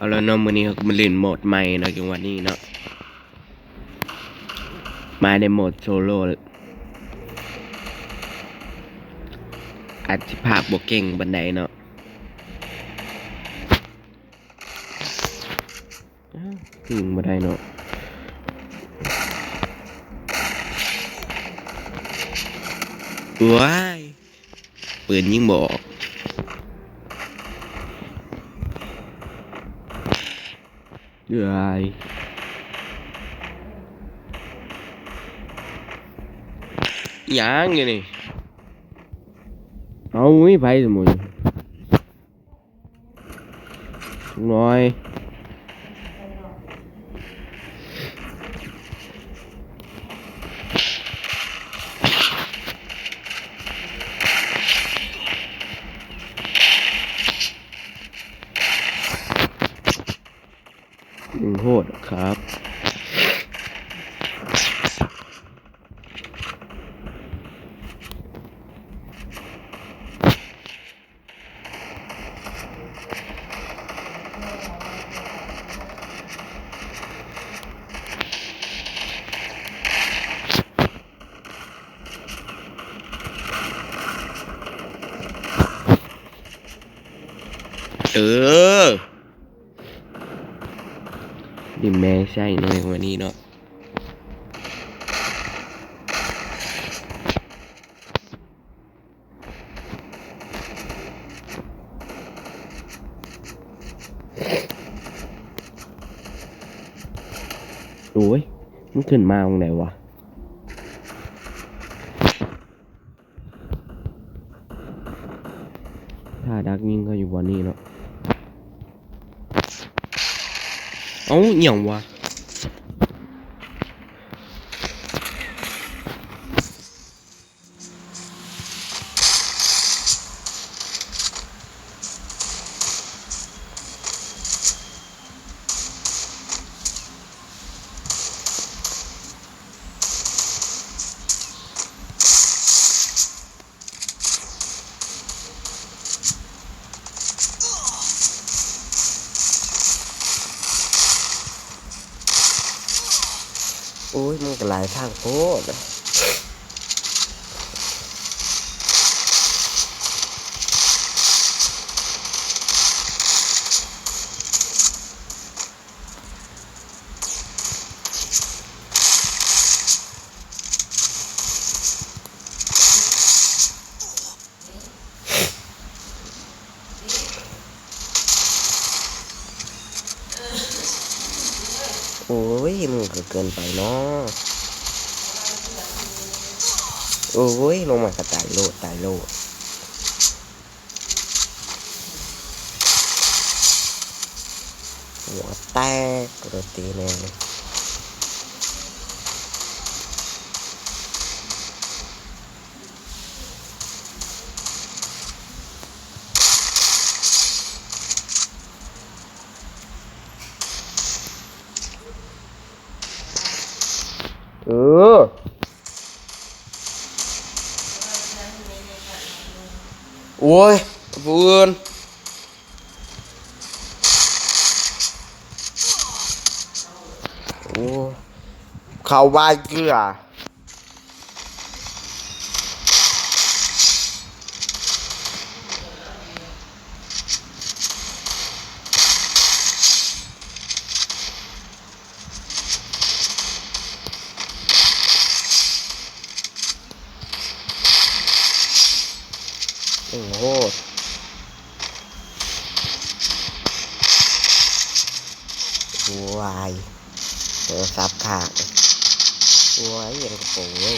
เอาแล้วเนาะมื้อนี้เขาก็มาเล่นโหมดใหม่เนาะจังหวะนี้เนาะมาในโหมดโซโล่อาจสิภาพบ่เก่งปานใดเนาะยิงบ่ได้เนาะว้ายปืนยิงบ่ออกเดือยยังอยู่นี่เอาไม่ไปสมุนน้อยยิงโหดครับดิแม่ใช่เนาะวันนี้เนาะโอ้ยมันขึ้นมาตรงไหนวะถ้าดักยิงเขาอยู่บนนี้เนาะเอ้าเหี่ยววะโอ้ยมันก็หลายทางโคตรโอ้ยมันก็เกินไปเนาะโอ้ยลงมากระตายโลดตายโลดหัวแตกกระตีแน่เลยเออโอ้ยเพื่อนโอ้เข้าบ้านเกลือโอ้โหวายโทรศัพท์ขาดวายยังกระโปรงเลย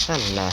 นั่นนะ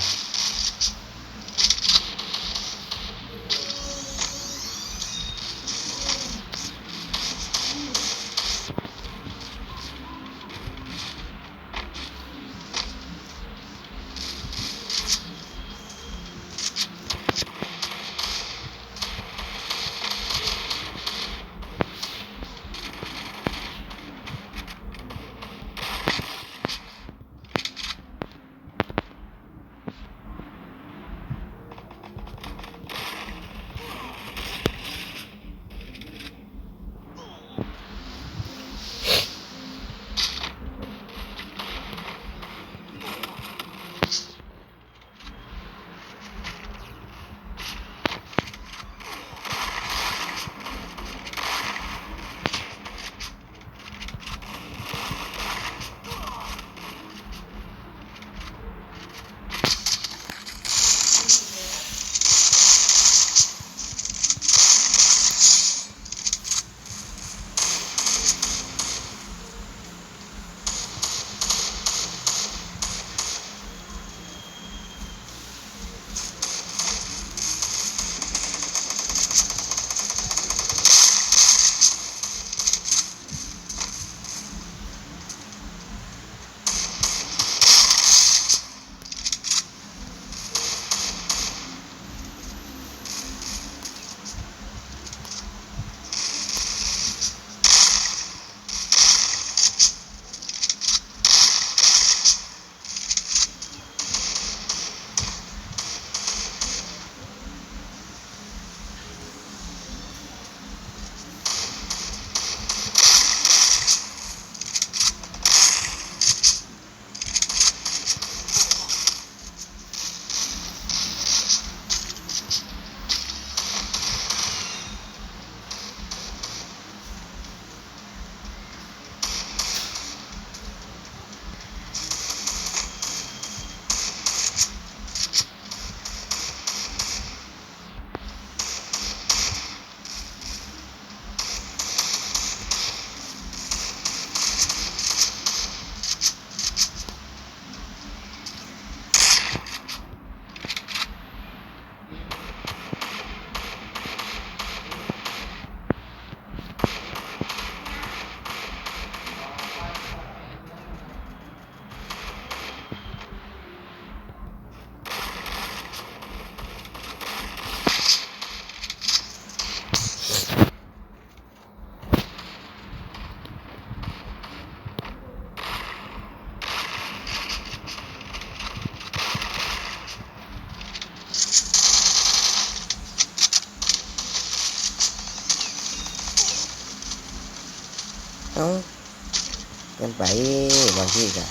เอ้าเกินไปบางทีก็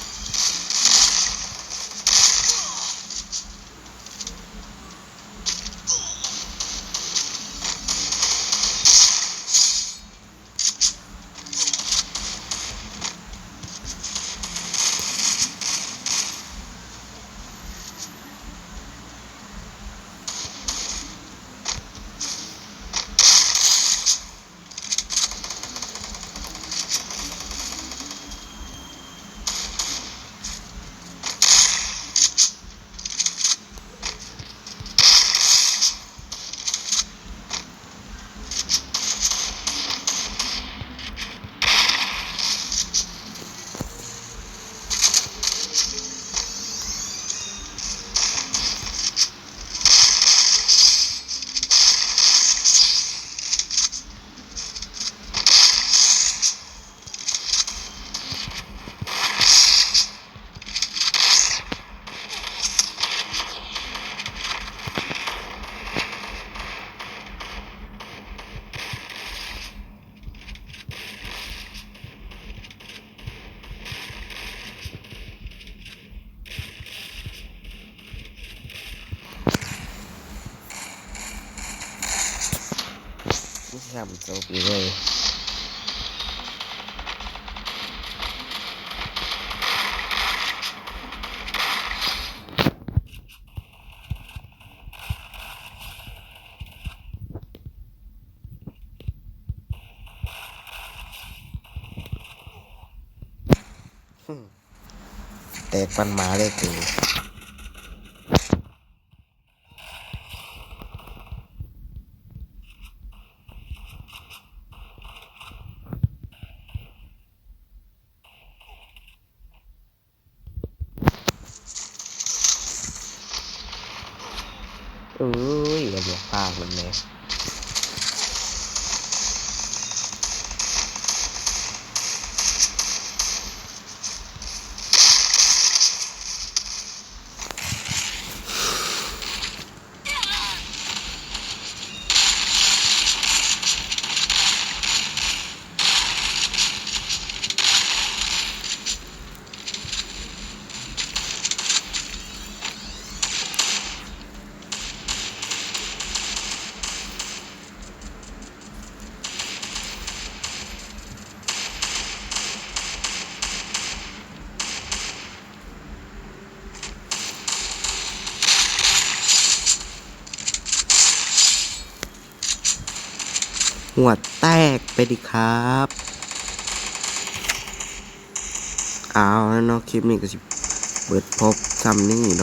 ไม่ใช่ทำโจปีเลยแตกปันหมาเลยกูเอ้ยอย่าบอกพากมันเลยหัวแตกไปดิครับเอาแล้วเนาะคลิปนี้ก็สิเปิดพบซ้ำนี่เนาะ